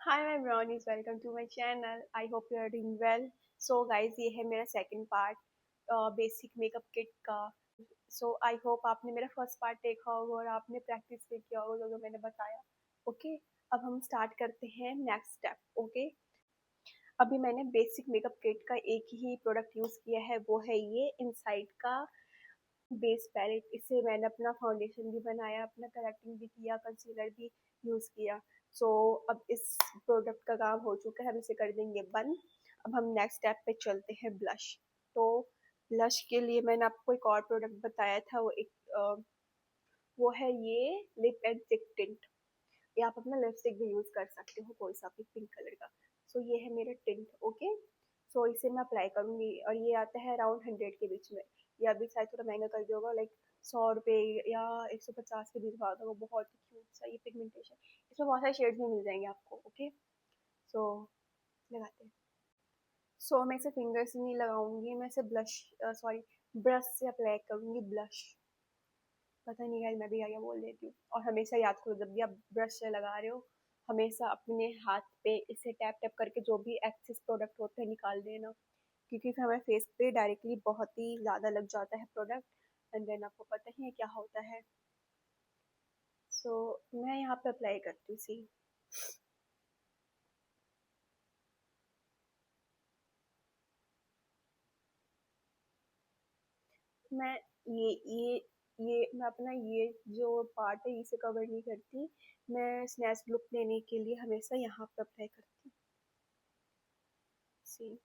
Hi, my brownies. Welcome to my channel. I hope you are doing well. So guys, ये है मेरा second part basic makeup kit का. सो I hope आपने मेरा first part देखा होगा और आपने प्रैक्टिस भी किया होगा जो मैंने बताया. ओके, अब हम स्टार्ट करते हैं नेक्स्ट स्टेप. ओके, अभी मैंने बेसिक मेकअप किट का एक ही प्रोडक्ट यूज़ किया है, वो है ये इनसाइड का बेस पैलेट. इससे मैंने अपना फाउंडेशन भी बनाया, अपना करेक्टिंग भी किया, कंसीलर भी यूज़ किया. अब इस प्रोडक्ट का काम हो चुका है, हम इसे कर देंगे बंद. अब हम नेक्स्ट स्टेप पे चलते हैं, ब्लश. तो ब्लश के लिए मैंने आपको एक और प्रोडक्ट बताया था, वो है ये लिप एंड चिक टिंट. या आप अपना लिपस्टिक भी यूज़ कर सकते हो, कोई सा भी पिंक कलर का. ये है मेरा टिंट. ओके, इसे मैं अप्लाई करूँगी और ये आता है अराउंड 100 के बीच में. या अभी शायद थोड़ा महंगा कर दिया होगा, लाइक 100 रुपये या 150 के बीच में आता होगा. बहुत ही क्यूट सा ये पिगमेंटेशन. इसमें बहुत सारे शेड्स भी मिल जाएंगे आपको. ओके, सो लगाते हैं. मैं इसे फिंगर से नहीं लगाऊंगी, मैं इसे सॉरी ब्रश से अप्लाई करूंगी ब्लश. पता नहीं गाइस, मैं भी क्या बोल देती हूँ. और हमेशा याद करो, जब भी आप ब्रश से लगा रहे हो, हमेशा अपने हाथ पे इसे टैप टैप करके जो भी एक्सेस प्रोडक्ट होते हैं निकाल देना, क्योंकि फिर हमारे फेस पे डायरेक्टली बहुत ही ज़्यादा लग जाता है प्रोडक्ट. एंड देन आपको पता ही है क्या होता है. मैं यहाँ पे अप्लाई करती हूँ. सी, मैं ये मैं अपना ये जो पार्ट है इसे कवर नहीं करती. मैं स्नैच लुक लेने के लिए हमेशा यहाँ पे अप्लाई करती हूँ. सी,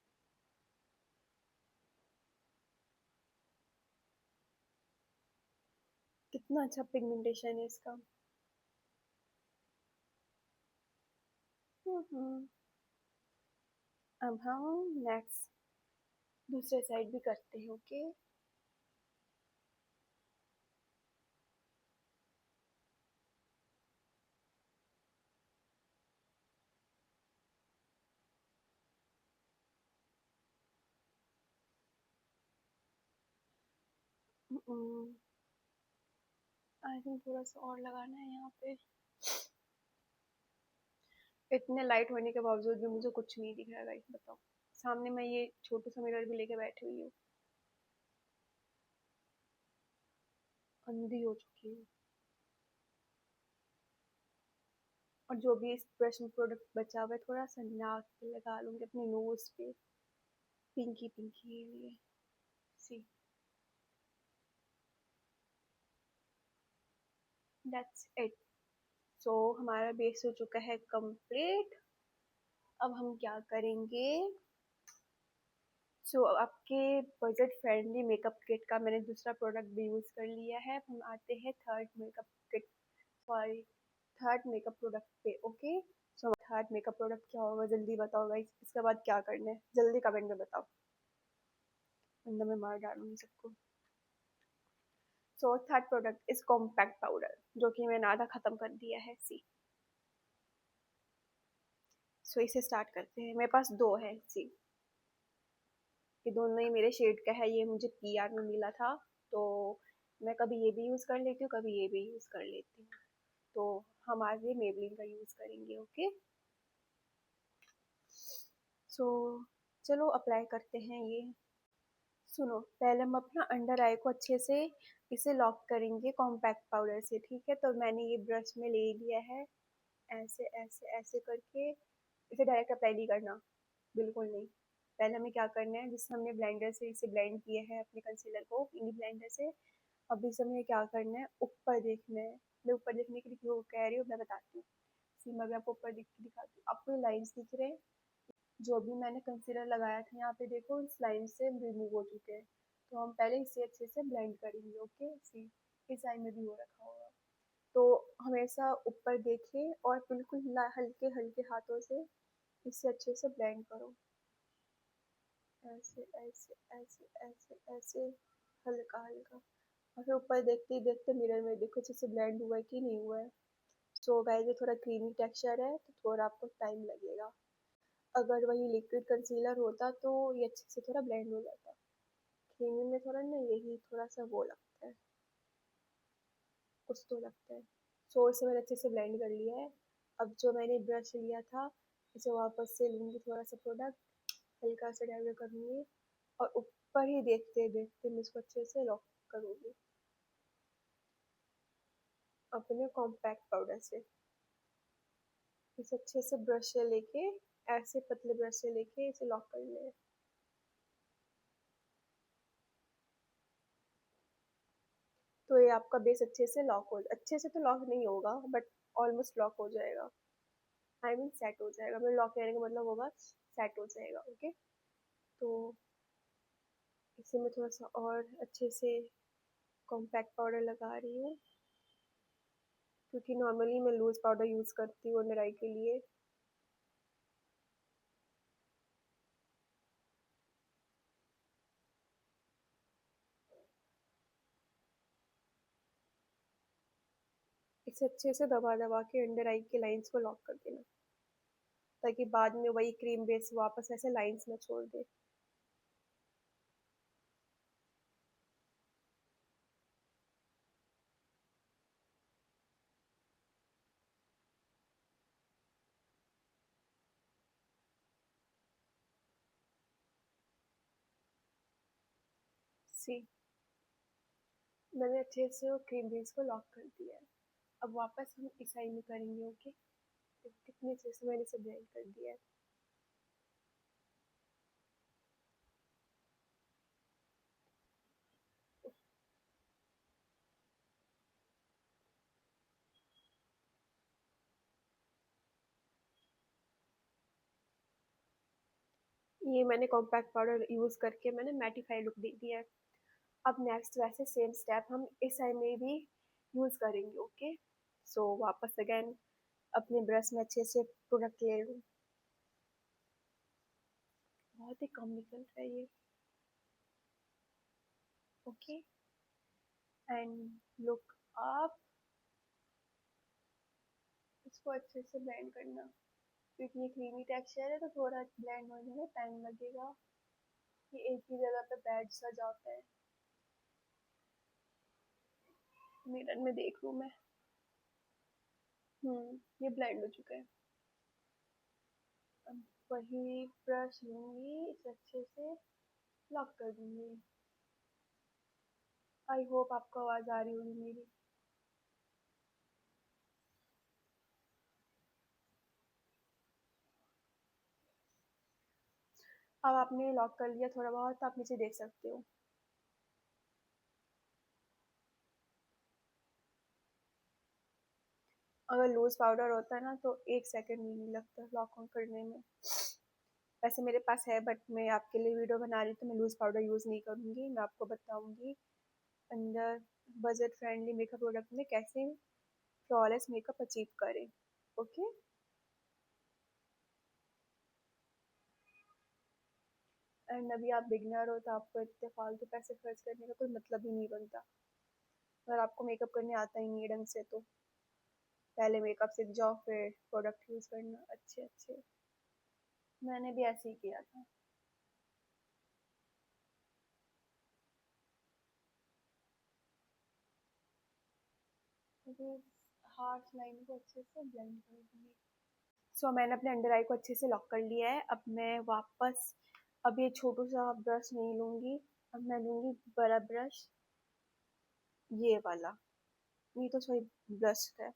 कितना अच्छा पिगमेंटेशन है इसका. हम्म. अब हम नेक्स्ट दूसरे साइड भी करते हैं. ओके, आई थिंक थोड़ा सा और लगाना है यहाँ पे. इतने लाइट होने के बावजूद भी मुझे कुछ नहीं दिख रहा गाइस, बताओ. सामने मैं ये छोटू सा मिरर भी लेके बैठी हुई हूँ, अंधी हो चुकी हूँ. और जो भी इस ब्रश में प्रोडक्ट बचा हुआ है, थोड़ा सा नाक पे लगा लूंगी, अपने नोज पे, पिंकी पिंकी के लिए. सी, दैट्स इट. हमारा बेस हो चुका है कंप्लीट. अब हम क्या करेंगे. आपके बजट फ्रेंडली मेकअप किट का मैंने दूसरा प्रोडक्ट भी यूज़ कर लिया है. हम आते हैं third makeup kit, sorry third makeup product पे. ओके, थर्ड मेकअप प्रोडक्ट क्या होगा, जल्दी बताओ गाइस. इसके बाद क्या करना है, जल्दी कमेंट में बताओ, वरना मैं मार डालूंगी सबको. Third product is compact powder, जो कि मैंने आधा खत्म कर दिया है. सी, इसे स्टार्ट करते हैं. मेरे पास दो है. सी, ये दोनों ही मेरे शेड का है. ये मुझे पीआर में मिला था, तो मैं कभी ये भी यूज़ कर लेती हूँ, कभी ये भी यूज़ कर लेती हूँ. तो हम आज ये मेबलिन का यूज़ करेंगे. ओके, सो चलो अप्लाई करते हैं ये. सुनो, पहले हम अपना अंडर आई को अच्छे से इसे लॉक करेंगे कॉम्पैक्ट पाउडर से. ठीक है, तो मैंने ये ब्रश में ले लिया है. ऐसे ऐसे ऐसे करके इसे डायरेक्ट अप्लाई नहीं करना, बिल्कुल नहीं. पहले हमें क्या करना है, जिससे हमने ब्लेंडर से इसे ब्लेंड किया है अपने कंसीलर को इन्हीं ब्लेंडर से. अब इसे हमें क्या करना है, ऊपर देखना है. मैं ऊपर देखने के लिए क्यों कह रही हूँ, मैं बताती हूँ. सीमा भी आपको ऊपर दिख के दिखाती हूँ. आपको ये लाइन्स दिख रहे हैं, जो भी मैंने कंसीलर लगाया था यहाँ पे, देखो इस लाइन से रिमूव हो चुके हैं. तो हम पहले इसे अच्छे से ब्लेंड करेंगे. ओके, सी, इस साइड में भी हो रखा होगा. तो हमेशा ऊपर देखिए और बिल्कुल हल्के हल्के हाथों से इसे अच्छे से ब्लेंड करो. ऐसे ऐसे ऐसे ऐसे ऐसे, हल्का हल्का. और फिर ऊपर देखते ही देखते मिरर में देखो अच्छे से ब्लेंड हुआ है कि नहीं हुआ है. गाइस, ये थोड़ा क्रीमी टेक्सचर है, तो थोड़ा आपको टाइम लगेगा. अगर वही लिक्विड कंसीलर होता तो ये अच्छे से थोड़ा ब्लेंड हो जाता. क्रीमी में थोड़ा ना यही थोड़ा सा वो लगता है, कुछ तो लगता है. इसे मैंने अच्छे से ब्लेंड कर लिया है. अब जो मैंने ब्रश लिया था, इसे वापस से लूँगी थोड़ा सा प्रोडक्ट, हल्का सा डाइल्यूट करूँगी और ऊपर ही देखते देखते मैं इसको अच्छे से लॉक करूँगी अपने कॉम्पैक्ट पाउडर से। इसे अच्छे से ब्रश से लेके, ऐसे पतले ब्रश से लेके इसे लॉक कर लें। तो ये आपका बेस अच्छे से तो लॉक नहीं होगा, बट ऑलमोस्ट लॉक हो जाएगा। आई मीन सेट हो जाएगा, मेरे लॉक कहने का मतलब होगा सेट हो जाएगा। ओके, तो इसे मैं थोड़ा सा और अच्छे से कॉम्पैक्ट पाउडर लगा रही हूँ, क्योंकि नॉर्मली मैं लूज पाउडर यूज़ करती हूँ अंडर आई के लिए। इसे अच्छे से दबा दबा के अंडर आई के लाइंस को लॉक कर देना, ताकि बाद में वही क्रीम बेस वापस ऐसे लाइंस में छोड़ दे। सी, मैंने अच्छे से वो क्रीम बेस को लॉक कर दिया है। अब वापस हम इस आई में करेंगे। ओके, तो कितने अच्छे से मैंने इसे ब्लेंड कर दिया है। ये मैंने कॉम्पैक्ट पाउडर यूज़ करके मैंने मैटिफाई लुक दे दिया है। अब नेक्स्ट वैसे सेम स्टेप हम इस आई में भी यूज़ करेंगे। ओके, सो वापस अगेन अपने ब्रश में अच्छे से प्रोडक्ट ले लूँ। बहुत ही कम निकल रहा है ये। ओके, एंड लुक आप इसको अच्छे से ब्लेंड करना, क्योंकि ये क्रीमी टेक्सचर है तो थोड़ा ब्लेंड होने में टाइम लगेगा। ये एक ही जगह पे बैठ सा जाता है। मिरर में देख लूँ मैं। ये ब्लेंड हो चुका है। अब वही ब्रश लूँगी, इसे अच्छे से लॉक कर दूँगी। आई होप आपको आवाज़ आ रही होगी मेरी। अब आपने लॉक कर लिया थोड़ा बहुत, तो आप नीचे देख सकते हो। अगर लूज पाउडर होता है ना तो 1 सेकंड भी नहीं लगता लॉक ऑन करने में। वैसे मेरे पास है, बट मैं आपके लिए वीडियो बना रही हूँ तो मैं लूज पाउडर यूज़ नहीं करूँगी। मैं आपको बताऊँगी under budget friendly makeup product में कैसे फ्लॉलेस मेकअप अचीव करें। ओके, एंड अभी आप बिगनर हो तो आपको इतने फालतू पैसे खर्च करने का कोई मतलब ही नहीं बनता। अगर आपको मेकअप करने आता ही नहीं है ढंग से तो पहले मेकअप सीख जाओ, फिर प्रोडक्ट यूज़ करना अच्छे अच्छे। मैंने भी ऐसे ही किया था। मुझे हार्श लाइन को अच्छे से ब्लेंड कर दूंगी। सो मैंने अपने अंडर आई को अच्छे से लॉक कर लिया है। अब मैं वापस, अब ये छोटू सा ब्रश नहीं लूँगी, अब मैं लूँगी बड़ा ब्रश, ये वाला। ये तो सॉरी, ब्रश का है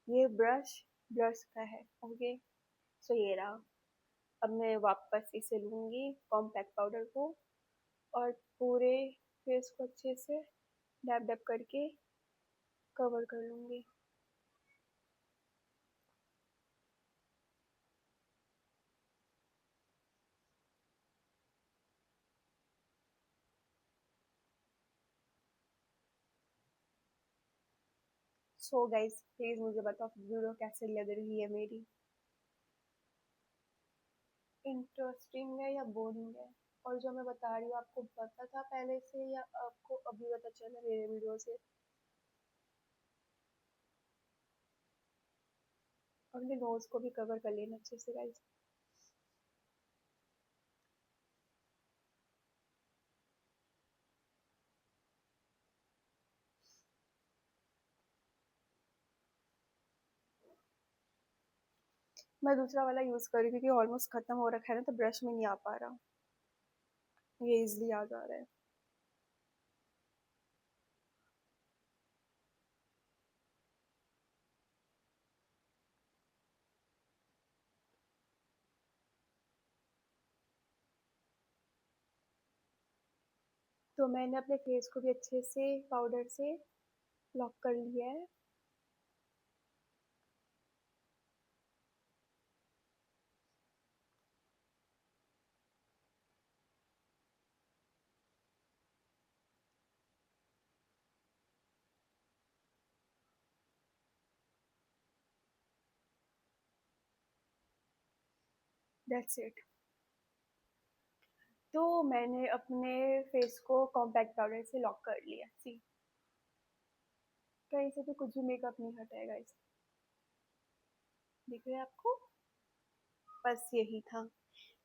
ये ब्रश, ब्रश का है। ओके, सो ये रहा। अब मैं वापस इसे लूँगी कॉम्पैक्ट पाउडर को और पूरे फेस को अच्छे से डैब डैब करके कवर कर लूँगी। सो गाइस प्लीज़ मुझे बताओ वीडियो कैसे लग रही है मेरी, इंटरेस्टिंग है या बोरिंग है? और जो मैं बता रही हूँ आपको पता था पहले से या आपको अभी पता चला मेरे वीडियो से? और अपने नोज को भी कवर कर लेना अच्छे से गाइस। मैं दूसरा वाला यूज़ कर रही हूँ क्योंकि ऑलमोस्ट ख़त्म हो रखा है ना, तो ब्रश में नहीं आ पा रहा। ये ईज़िली आ जा रहा है। तो मैंने अपने फेस को भी अच्छे से पाउडर से लॉक कर लिया है। That's it. तो मैंने अपने फेस को कॉम्पैक्ट पाउडर से लॉक कर लिया। सी, कहीं से भी कुछ भी मेकअप नहीं हटा है गाइस। दिख रहा है आपको? बस यही था।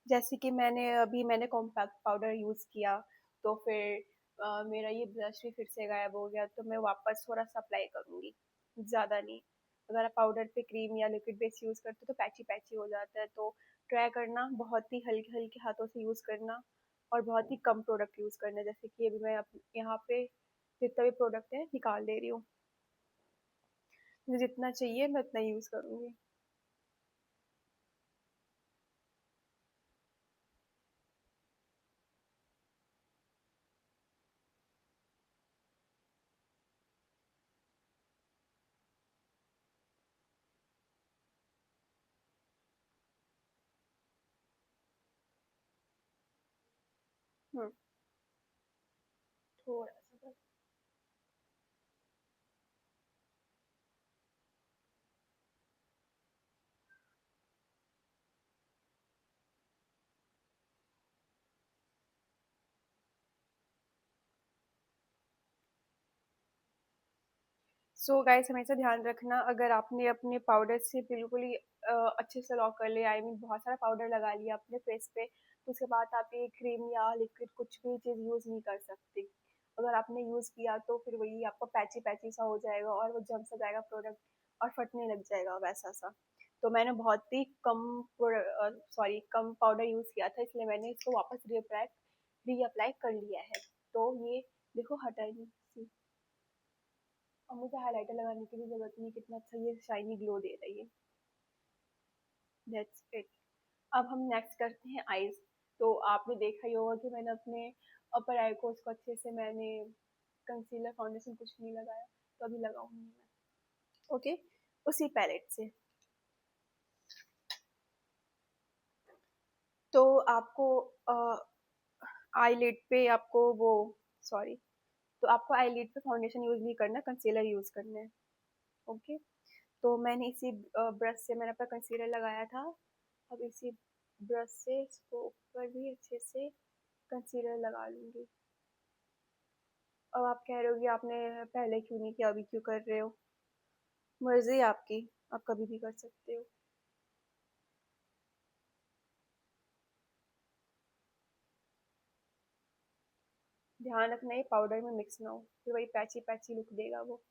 जैसे कि मैंने कॉम्पैक्ट पाउडर यूज़ किया, तो फिर मेरा ये ब्लश भी फिर से गायब हो गया, तो मैं वापस थोड़ा सा अप्लाई करूँगी, ज़्यादा नहीं। अगर आप पाउडर पे क्रीम या लिक्विड बेस यूज़ करते हो तो पैची पैची हो जाता है, तो ट्राई करना बहुत ही हल्के हल्के हाथों से यूज़ करना, और बहुत ही कम प्रोडक्ट यूज़ करना। जैसे कि अभी मैं यहाँ पे जितना भी प्रोडक्ट है निकाल दे रही हूँ, मुझे जितना चाहिए मैं उतना यूज़ करूँगी। हम्म, थोड़ा सा बस। सो गाइस, हमेशा ध्यान रखना, अगर आपने अपने पाउडर से बिल्कुल ही अच्छे से लॉक कर लिया, आई मीन बहुत सारा पाउडर लगा लिया अपने फेस पे, तो उसके बाद आप ये क्रीम या लिक्विड कुछ भी चीज़ यूज़ नहीं कर सकते। अगर आपने यूज़ किया तो फिर वही आपको पैची पैची सा हो जाएगा, और वो जम सा जाएगा प्रोडक्ट, और फटने लग जाएगा वैसा सा। तो मैंने बहुत ही कम पाउडर यूज़ किया था, इसलिए मैंने इसको वापस रीअप्लाई कर लिया है। तो ये देखो, हटा ही नहीं। और मुझे हाइलाइटर लगाने की भी जरूरत नहीं, कितना अच्छा ये शाइनी ग्लो दे रही है। That's it. अब हम नेक्स्ट करते हैं आईज। तो आपने देखा ही होगा कि मैंने अपने अपर आई को उसको अच्छे से मैंने कंसीलर फाउंडेशन कुछ नहीं लगाया, तो अभी लगाऊंगी मैं। ओके, उसी पैलेट से। तो आपको आईलिड पे आपको वो सॉरी तो आपको आईलिड पे फाउंडेशन यूज नहीं करना, कंसीलर यूज करना है। ओके, तो मैंने इसी ब्रश से मैंने अपना कंसीलर लगाया था। अब इसी ब्रश से इसको ऊपर भी अच्छे से कंसीलर लगा लूंगी। अब आप कह रहे हो कि आपने पहले क्यों नहीं किया, अभी क्यों कर रहे हो? मर्जी है आपकी, आप कभी भी कर सकते हो। ध्यान रखना ये पाउडर में मिक्स ना हो, फिर वही पैची पैची लुक देगा वो।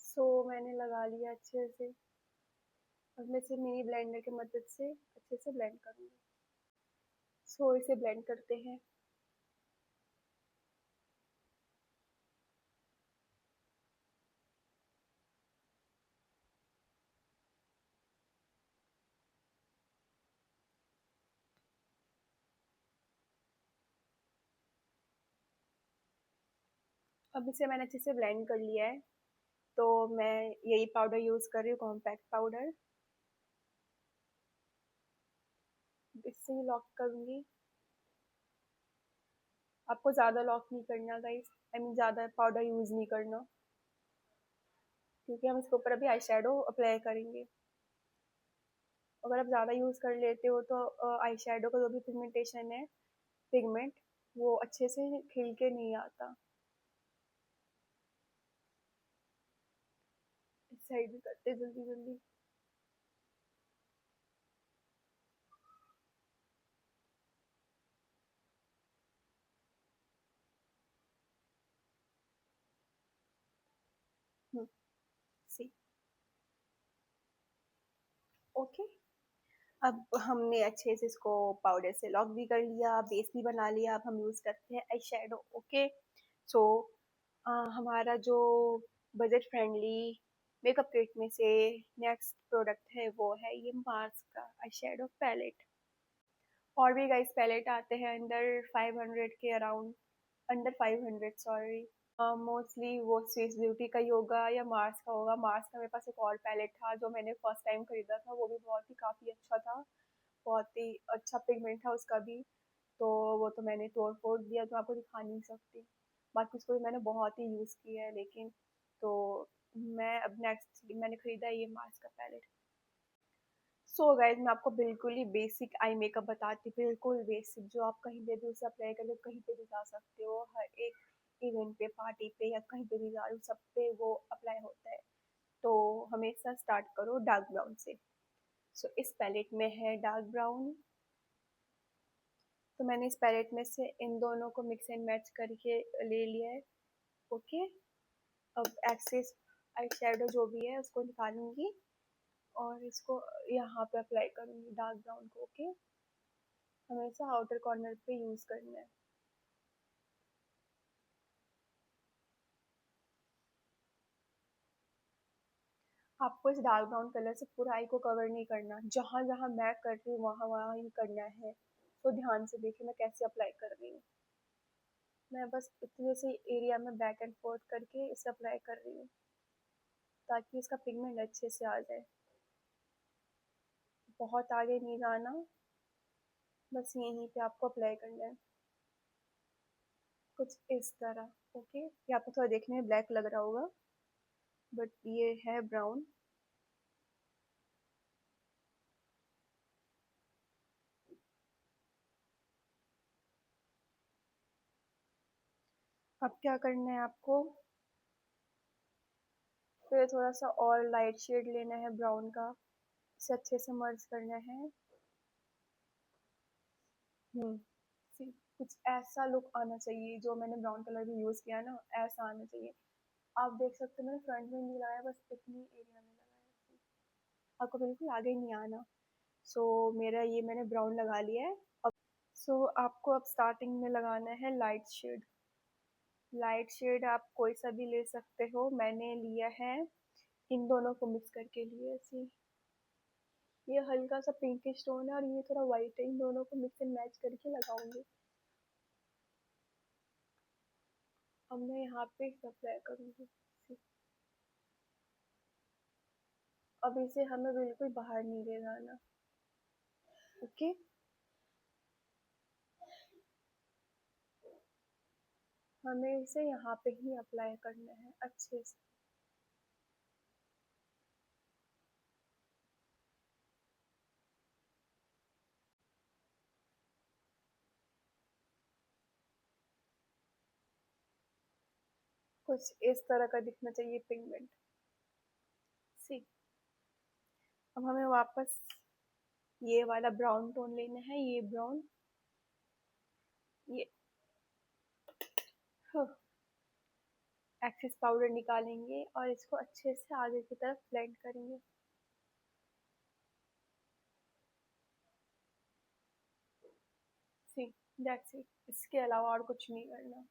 सो मैंने लगा लिया अच्छे से। अब मैं इसे मिनी ब्लेंडर की मदद से अच्छे से ब्लेंड करूंगी। सो इसे ब्लेंड करते हैं। अब इसे मैंने अच्छे से ब्लेंड कर लिया है, तो मैं यही पाउडर यूज़ कर रही हूँ, कॉम्पैक्ट पाउडर। इससे ही लॉक करूंगी। आपको ज़्यादा लॉक नहीं करना गाइस, आई मीन ज़्यादा पाउडर यूज़ नहीं करना, क्योंकि हम इसके ऊपर अभी आई शेडो अप्लाई करेंगे। अगर आप ज़्यादा यूज़ कर लेते हो तो आई शेडो का जो भी पिगमेंटेशन है, पिगमेंट, वो अच्छे से खिल के नहीं आता। इस साइड भी करते जल्दी जल्दी। सी, ओके। अब हमने अच्छे से इसको पाउडर से लॉक भी कर लिया, बेस भी बना लिया। अब हम यूज़ करते हैं आई शेडो। ओके, सो हमारा जो बजट फ्रेंडली मेकअप किट में से नेक्स्ट प्रोडक्ट है वो है ये मार्स का आई शेडो पैलेट। और भी गाइस पैलेट आते हैं अंडर 500 के अराउंड, अंडर 500 सॉरी। मोस्टली वो स्विस ब्यूटी का ही होगा या मार्स का होगा। मार्स का मेरे पास एक और पैलेट था जो मैंने फर्स्ट टाइम खरीदा था, वो भी बहुत ही काफ़ी अच्छा था, बहुत ही अच्छा पिगमेंट था उसका भी। तो वो तो मैंने तोड़ फोड़ दिया, तो आपको दिखा नहीं सकती। बाकी उसको भी मैंने बहुत ही यूज़ किया है, लेकिन तो मैं अब नेक्स्ट मैंने खरीदा है ये मार्स का पैलेट। सो गाइज मैं आपको बिल्कुल ही बेसिक आई मेकअप बताती हूँ, बिल्कुल बेसिक, जो आप कहीं पे भी उसे अप्लाई करके कहीं पे भी जा सकते हो, हर एक इवेंट पे, पार्टी पे या कहीं पे भी जा रहे हो, सब पे वो अप्लाई होता है। तो हमेशा स्टार्ट करो डार्क ब्राउन से। सो इस पैलेट में है डार्क ब्राउन। तो मैंने इस पैलेट में से इन दोनों को मिक्स एंड मैच करके ले लिया है। ओके, अब एक्सेस आई शेडो जो भी है उसको निकालूंगी और इसको यहाँ पे अप्लाई करूंगी डार्क ब्राउन को। ओके, हमेशा आउटर कॉर्नर पे यूज करना है। आपको इस डार्क ब्राउन कलर से पूरा आई को कवर नहीं करना, जहां जहां मैं कर रही हूँ वहां वहां ही करना है। तो ध्यान से देखिए मैं कैसे अप्लाई कर रही हूँ। मैं बस इतने से एरिया में बैक एंड फोर्थ करके इसे अप्लाई कर रही हूँ, ताकि इसका पिगमेंट अच्छे से आ जाए। बहुत आगे नहीं जाना, बस यहीं पे आपको अप्लाई करना है, कुछ इस तरह। ओके, ये आपको थोड़ा देखने में ब्लैक लग रहा होगा, बट ये है ब्राउन। अब क्या करना है आपको, फिर थोड़ा सा और लाइट शेड लेना है ब्राउन का, इसे अच्छे से मर्ज करना है। हम्म, कुछ ऐसा लुक आना चाहिए, जो मैंने ब्राउन कलर भी यूज किया ना, ऐसा आना चाहिए। आप देख सकते हो मैंने फ्रंट में नहीं लगाया, बस इतनी एरिया में लगाया। आपको बिल्कुल आगे नहीं आना। सो मेरा ये मैंने ब्राउन लगा लिया है। सो आपको अब स्टार्टिंग में लगाना है लाइट शेड। लाइट शेड आप कोई सा भी ले सकते हो, मैंने लिया है इन दोनों को मिक्स करके लिए ऐसे। ये हल्का सा पिंकिश टोन है और ये थोड़ा वाइट है, इन दोनों को मिक्स एंड मैच करके लगाऊंगी। अब मैं यहाँ पे अप्लाई करूंगी। अब इसे हमें बिल्कुल बाहर नहीं ले जाना। ओके, हमें इसे यहाँ पे ही अप्लाई करना है अच्छे से। कुछ इस तरह का दिखना चाहिए पिगमेंट। सी, अब हमें वापस ये वाला ब्राउन टोन लेना है, ये ब्राउन, ये एक्सेस पाउडर निकालेंगे और इसको अच्छे से आगे की तरफ ब्लेंड करेंगे। सी, दैट्स इट, इसके अलावा और कुछ नहीं करना,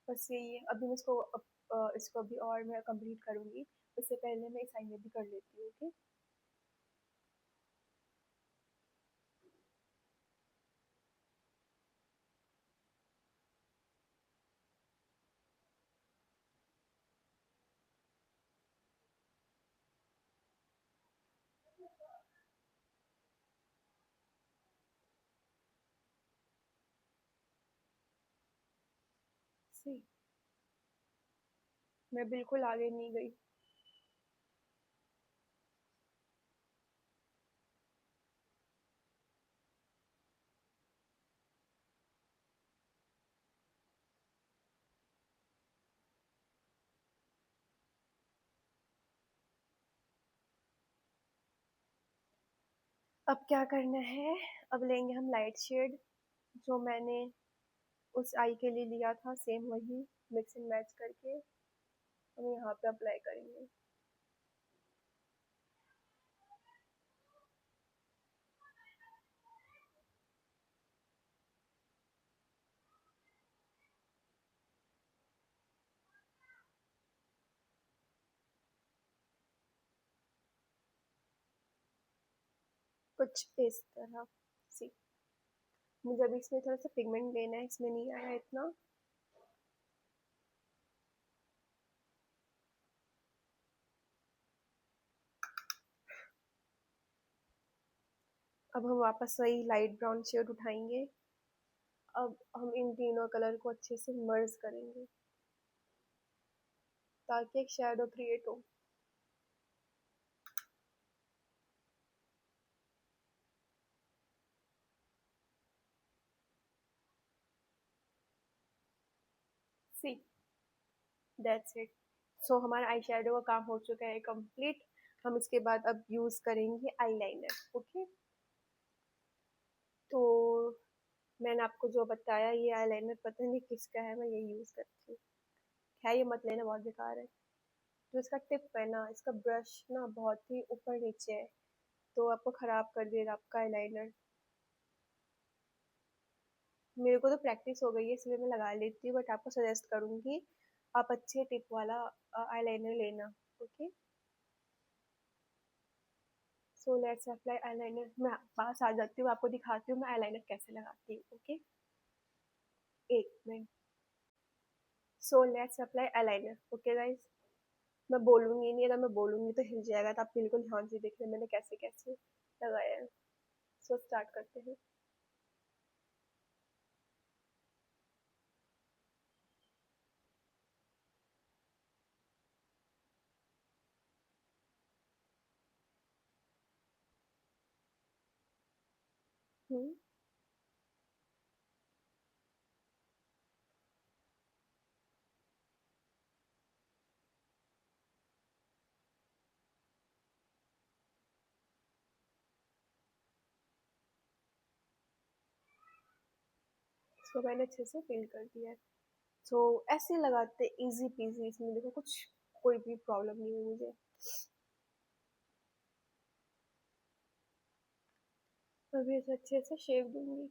बस यही है। अभी मैं इसको अभी और मैं कंप्लीट करूंगी, उससे पहले मैं इस आईने भी कर लेती हूँ। ओके, सी, मैं बिल्कुल आगे नहीं गई। अब क्या करना है, अब लेंगे हम लाइट शेड जो मैंने उस आई के लिए लिया था, सेम वही मिक्स एंड मैच करके हम यहाँ पे अप्लाई करेंगे। कुछ इस तरह सी। मुझे अभी इसमें थोड़ा सा पिगमेंट लेना है, इसमें नहीं आया इतना। अब हम वापस वही लाइट ब्राउन शेड उठाएंगे। अब हम इन तीनों कलर को अच्छे से मर्ज करेंगे ताकि एक शेडो क्रिएट हो। सी, दैट्स इट। सो हमारा आई शेडो का काम हो चुका है कंप्लीट। हम इसके बाद अब यूज करेंगे आईलाइनर। ओके, तो मैंने आपको जो बताया ये आईलाइनर पता नहीं किसका है, मैं यही यूज करती हूँ। है ये मत लेना, बहुत बेकार है। जो इसका टिप है ना, इसका ब्रश ना बहुत ही ऊपर नीचे है, तो आपको खराब कर देगा आपका आईलाइनर। मेरे को तो प्रैक्टिस हो गई है इसलिए मैं लगा लेती हूँ, बट आपको सजेस्ट करूंगी आप अच्छे टिप वाला आईलाइनर लेना। Okay, so let's apply eyeliner. मैं पास आ जाती हूँ, आपको दिखाती हूँ मैं आईलाइनर कैसे लगाती हूँ। ओके, एक minute. So let's apply eyeliner. Okay guys, मैं बोलूंगी नहीं, अगर मैं बोलूंगी तो हिल जाएगा, तो आप बिल्कुल ध्यान से देख रहे मैंने कैसे कैसे लगाया है। सो स्टार्ट करते हैं। हम्म, इसको मैंने अच्छे से फिल कर दिया है। सो ऐसे लगाते इजी पीजी, इसमें देखो कुछ कोई भी प्रॉब्लम नहीं है मुझे। अभी इसे अच्छे से शेप दूंगी।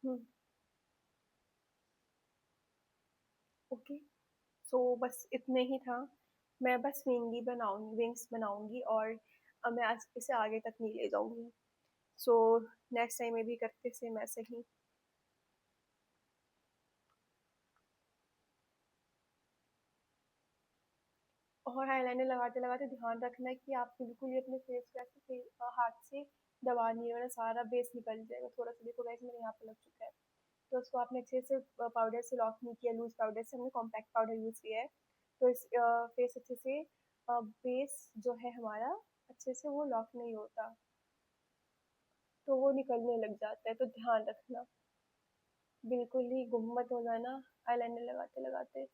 हम्म, ओके। सो बस इतने ही था। मैं बस विंग्स बनाऊंगी और अब मैं इसे आगे तक नहीं ले जाऊंगी। सो नेक्स्ट टाइम में भी करते सेम ऐसे ही। और आईलाइनर लगाते लगाते ध्यान रखना है कि आप बिल्कुल ही अपने फेस को ऐसे हाथ से दबा नहीं, वरना सारा बेस निकल जाएगा। थोड़ा सा देखो गाइस, मेरे यहाँ पे लग चुका है। तो उसको आपने अच्छे से पाउडर से लॉक नहीं किया, लूज पाउडर से, हमने कॉम्पैक्ट पाउडर यूज किया है। तो इस फेस अच्छे से बेस जो है हमारा अच्छे से वो लॉक नहीं होता, तो वो निकलने लग जाता है, तो ध्यान रखना। बिल्कुल ही गुम मत हो जाना आईलाइनर लगाते लगाते।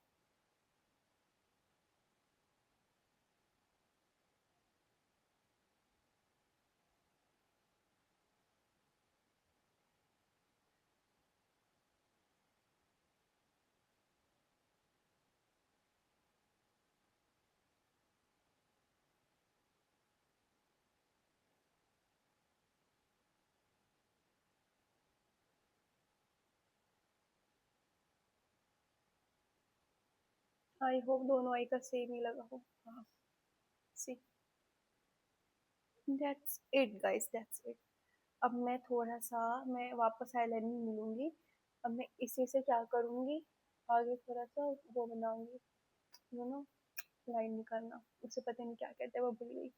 आई होप दोनों आई का सेम ही लगा हो। हाँ, see, that's it guys, that's it. अब मैं वापस आईलाइनर मिलूंगी। अब मैं इसी से क्या करूंगी, आगे थोड़ा सा वो बनाऊंगी, यू नो, लाइन निकालना, उसे पता नहीं क्या कहते हैं, वो भूल गई।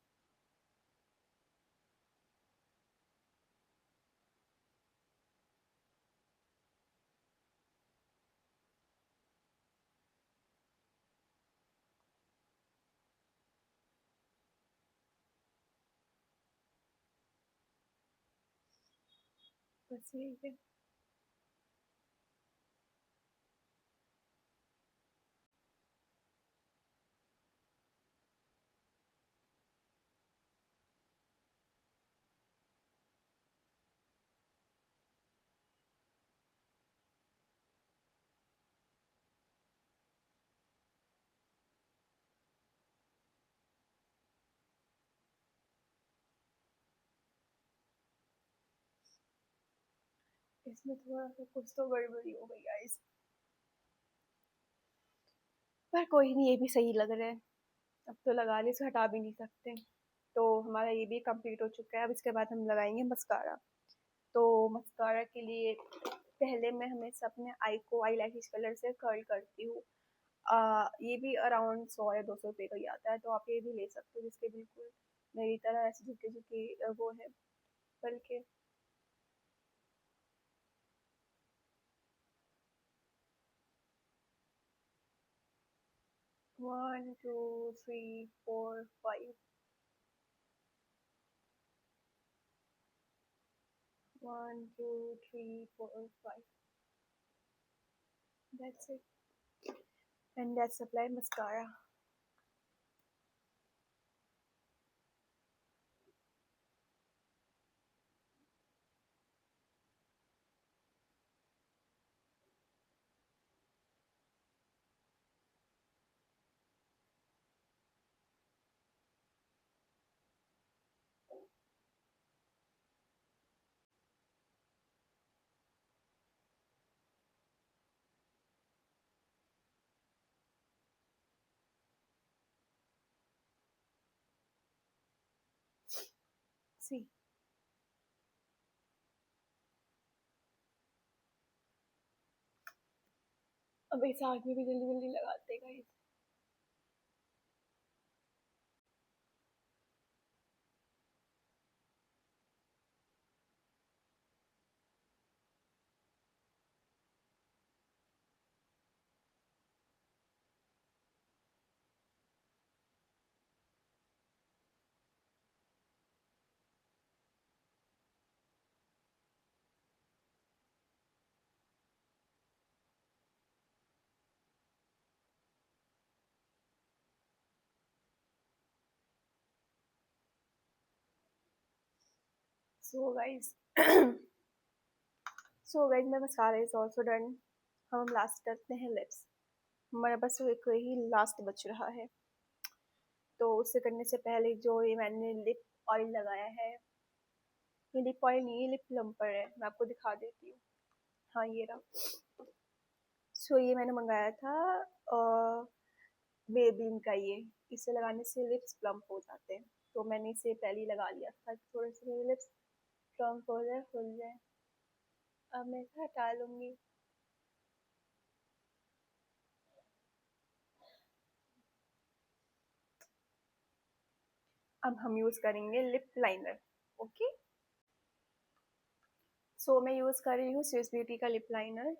बस यही है। इसमें थोड़ा सा कुछ तो गड़बड़ी हो गई गाइस, पर कोई नहीं, ये भी सही लग रहा है। अब तो लगा लिए, इसे हटा भी नहीं सकते। तो हमारा ये भी कंप्लीट हो चुका है। अब इसके बाद हम लगाएंगे मस्कारा। तो मस्कारा के लिए पहले मैं हमेशा अपने आई को आई लैशेस कलर से कर्ल करती हूँ। ये भी अराउंड 100 या 200 रुपये का ही आता है, तो आप ये भी ले सकते हो, जिसके बिल्कुल मेरी तरह ऐसे झुके झुके वो है, बल्कि 1 2 3 4 5, 1 2 3 4 5, that's it, and that's apply mascara. See, अब इस आग में भी जल्दी जल्दी लगाते हैं guys. So guys, so guys, my mascara is also done. हम लास्ट करते हैं लिप्स। हमारे पास तो एक ही लास्ट बच रहा है। तो उसे करने से पहले जो ये मैंने लिप ऑयल लगाया है, ये लिप ऑयल नहीं है, लिप प्लम्पर है। मैं आपको दिखा देती हूँ। हाँ, ये रहा। सो ये मैंने मंगाया था बेबीन का ये। इसे लगाने से लिप्स प्लम्प हो जाते हैं। तो मैंने इसे पहले ही लगा लिया था, थोड़े से मेरे लिप्स प्लम्प हो जाए, खुल जाए। अब मैं इसे हटा लूंगी। अब हम यूज करेंगे लिप लाइनर। ओके, सो मैं यूज कर रही हूँ स्विस ब्यूटी का लिप लाइनर।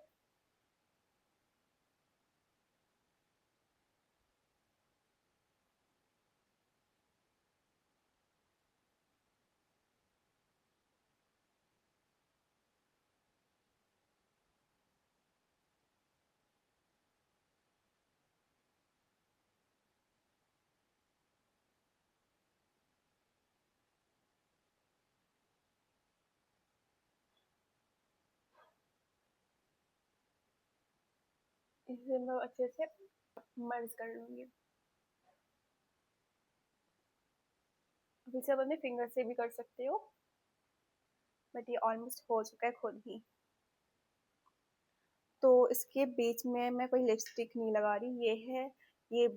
इसे मैं अच्छे से मर्ज कर लूंगी। अब इसे आप अपने फिंगर से भी कर सकते हो, बट ये ऑलमोस्ट हो चुका है खुद ही। तो इसके बीच में मैं कोई लिपस्टिक नहीं लगा रही। ये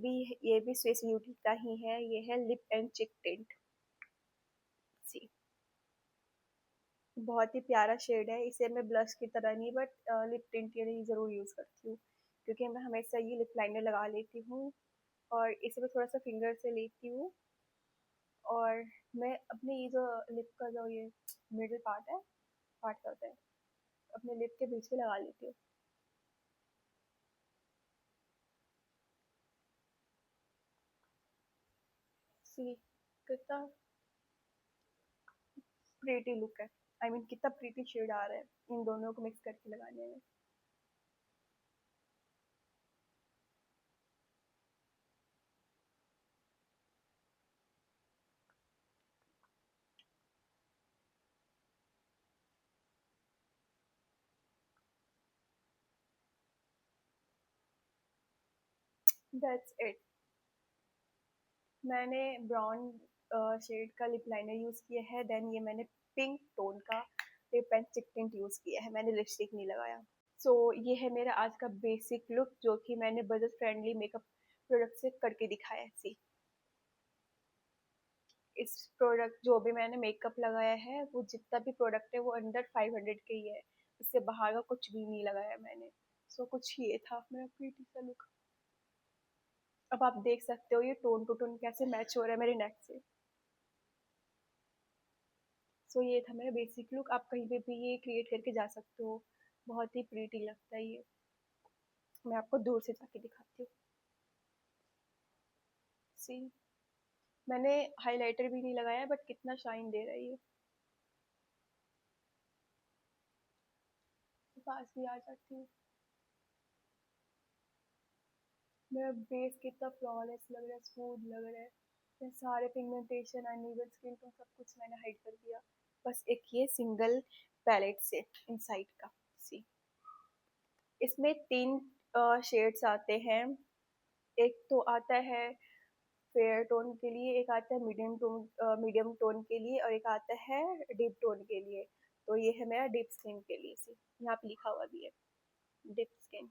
भी स्विस ब्यूटी का ही है। ये है लिप एंड चिक टिंट। सी, बहुत ही प्यारा शेड है। इसे मैं ब्लश की तरह नहीं, बट लिप टिंट के लिए ज़रूर यूज़ करती हूँ, क्योंकि मैं हमेशा ये लिप लाइनर लगा लेती हूँ और इसे मैं थोड़ा सा फिंगर से लेती हूँ। और मैं अपने ये जो लिप का जो ये मिडिल पार्ट है, पार्ट क्या होता है, अपने लिप के बीच में लगा लेती हूँ। सी, कितना प्रेटी लुक है। आई मीन कितना प्रीटी शेड आ रहा है इन दोनों को मिक्स करके लगाने में। That's it. मैंने ब्राउन शेड का लिप लाइनर यूज़ किया है, देन ये मैंने पिंक टोन का लिप एंड चिक टिंट यूज़ किया है, मैंने लिपस्टिक नहीं लगाया। सो ये है मेरा आज का बेसिक लुक जो कि मैंने बजट फ्रेंडली मेकअप प्रोडक्ट से करके दिखाया है। सी, इस प्रोडक्ट जो भी मैंने मेकअप लगाया है वो जितना भी प्रोडक्ट है वो अंडर 500 के ही है, इससे बाहर का कुछ भी नहीं लगाया मैंने। सो कुछ ये था मेरा प्रीटी सा लुक। अब आप देख सकते हो ये टोन टू टोन कैसे मैच हो रहा है मेरे नेक से। सो ये था मेरा बेसिक लुक, आप कहीं पे भी ये क्रिएट करके जा सकते हो, बहुत ही प्रीटी लगता है ये। मैं आपको दूर से जाके दिखाती हूँ। सी, मैंने हाइलाइटर भी नहीं लगाया बट कितना शाइन दे रहा है ये। पास भी आ जाती हूँ। मेरा बेस कितना फ्लॉलेस लग रहा है, स्मूथ लग रहा है। ये सारे पिगमेंटेशन अनइवन स्किन टोन सब कुछ मैंने हाइड कर दिया, बस एक ये सिंगल पैलेट से इनसाइड का। सी, इसमें तीन शेड्स आते हैं। एक तो आता है फेयर टोन के लिए, एक आता है मीडियम टोन के लिए, और एक आता है डीप टोन के लिए। तो ये है मेरा डीप स्किन के लिए। सी, यहाँ पे लिखा हुआ भी है डीप स्किन।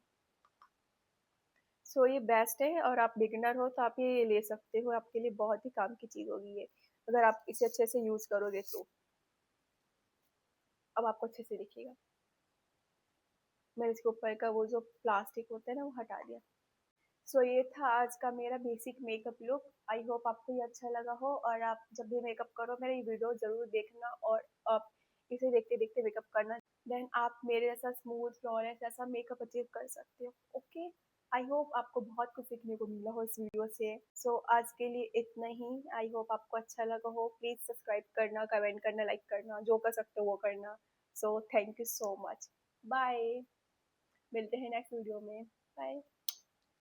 सो ये बेस्ट है, और आप बिगिनर हो तो आप ये ले सकते हो, आपके लिए बहुत ही काम की चीज़ होगी ये, अगर आप इसे अच्छे से यूज़ करोगे तो। अब आपको अच्छे से दिखेगा। मैंने इसके ऊपर का वो जो प्लास्टिक होता है ना वो हटा दिया। सो ये था आज का मेरा basic makeup look. I hope आपको ये अच्छा लगा हो, और आप जब भी मेकअप करो मेरा ये वीडियो ज़रूर देखना, और आप इसे देखते देखते मेकअप करना। देन आप मेरे जैसा स्मूथ फ्लॉलेस ऐसा मेकअप अचीव कर सकते हो। ओके, आई होप आपको बहुत कुछ सीखने को मिला हो इस वीडियो से। सो आज के लिए इतना ही। आई होप आपको अच्छा लगा हो। प्लीज़ सब्सक्राइब करना, कमेंट करना, लाइक करना, जो कर सकते हो वो करना। So thank you so much. Bye, मिलते हैं नेक्स्ट वीडियो में। बाय।